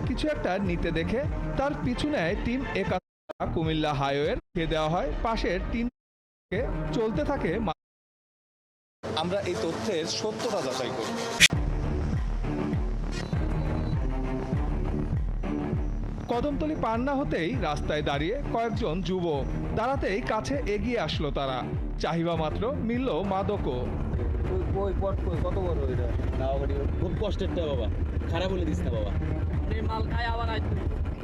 কিছু একটা নিতে দেখে তার পিছু নেয় টিম ৭১। কুমিল্লা হাইওয়ের খেয়ে দেওয়া হয় পাশের টিন চলতে থাকে। আমরা এই তথ্যের সত্যতা যাচাই করি। কদমতলী পার না হতেই রাস্তায় দাঁড়িয়ে কয়েকজন যুবক, দাঁড়াতেই কাছে এগিয়ে আসলো তারা। চাহিবা মাত্র মিলল মাদকও। কত বড় এটা খুব কষ্টেরটা বাবা, খারাপ বলে দিস না বাবা।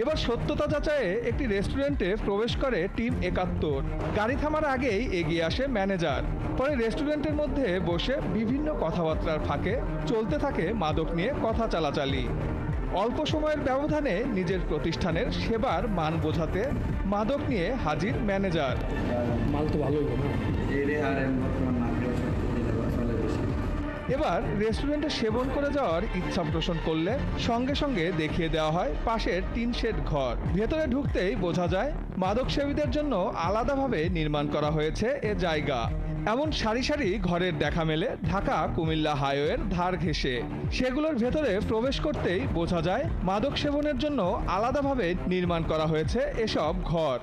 এবার সত্যতা যাচাইয়ে একটি রেস্টুরেন্টে প্রবেশ করে টিম ৭১। গাড়ি থামার আগেই এগিয়ে আসে ম্যানেজার। পরে রেস্টুরেন্টের মধ্যে বসে বিভিন্ন কথাবার্তার ফাঁকে চলতে থাকে মাদক নিয়ে কথা চালাচালি। অল্প সময়ের ব্যবধানে নিজের প্রতিষ্ঠানের সেবার মান বোঝাতে মাদক নিয়ে হাজির ম্যানেজার। মাল তো ভালোই না। এবার রেস্টুরেন্টে সেবন করে যাওয়ার ইচ্ছা পোষণ করলে সঙ্গে সঙ্গে দেখিয়ে দেওয়া হয় পাশের টিন শেড ঘর। ভেতরে ঢুকতেই বোঝা যায় মাদক সেবীদের জন্য আলাদাভাবে নির্মাণ করা হয়েছে এ জায়গা। এমন সারি সারি ঘরের দেখা মেলে ঢাকা কুমিল্লা হাইওয়ের ধার ঘেঁষে। সেগুলোর ভেতরে প্রবেশ করতেই বোঝা যায় মাদক সেবনের জন্য আলাদাভাবে নির্মাণ করা হয়েছে এসব ঘর।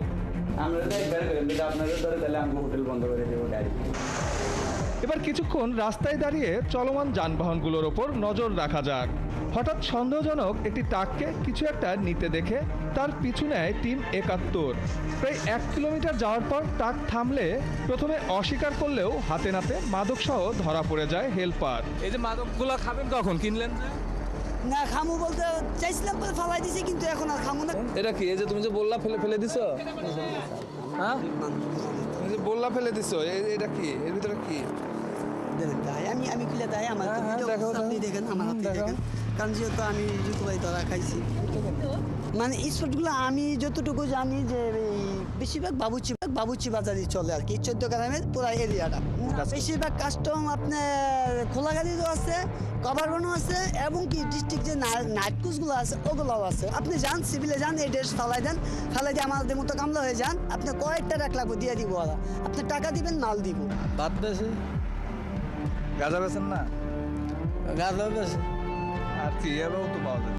এবার কিছুক্ষণ রাস্তায় দাঁড়িয়ে চলমান যানবাহনগুলোর ওপর নজর রাখা যাক। হঠাৎ সন্দেহজনক একটি ট্রাককে কিছু একটা নিতে দেখে তার পিছু নেয় টিম ৭১। প্রায় ১ কিলোমিটার যাওয়ার পর ট্রাক থামলে প্রথমে অস্বীকার করলেও হাতে নাতে মাদকসহ ধরা পড়ে যায় হেলপার। এই যে মাদকগুলো খাবেন কখন কিনলেন? না খামু বলতে চাইছিলাম, ফালাই দিছি, কিন্তু এখন আর খামু না। এটা কি? এই যে তুমি যে বললা ফেলে দিছো, হ্যাঁ এই যে বললা ফেলে দিছো, এটা কি? এর ভিতরে কি? আমি খুলে দেয় আমার আপনি দেখেন, আমার আপনি দেখেন, কারণ যেহেতু আমি জুতুবাই ধরা খাইছি। মানে এই স্পটগুলো আমি যতটুকু জানি যে বেশিরভাগ বাবুচি বাজারই চলে আর কি, ১৪ গ্রামের পুরো এরিয়াটা। বেশিরভাগ কাস্টম আপনার খোলাগাড়িরও আছে, কভারবনও আছে, এবং কি ডিস্ট্রিক্ট যে নাইট কোচগুলো আছে ওগুলোও আছে। আপনি যান সিভিলে যান, এই ড্রেস ফালাই দেন, ফালাই দিয়ে আমাদের মতো কামলা হয়ে যান। আপনি কয়েকটা রাখ লাগবো দিয়ে দিব ওরা, আপনি টাকা দিবেন মাল দিব। বাদ দেশে গাঁজা বেছেন না? গাঁজা বেছে আর কি এবারও তো পাওয়া যায়।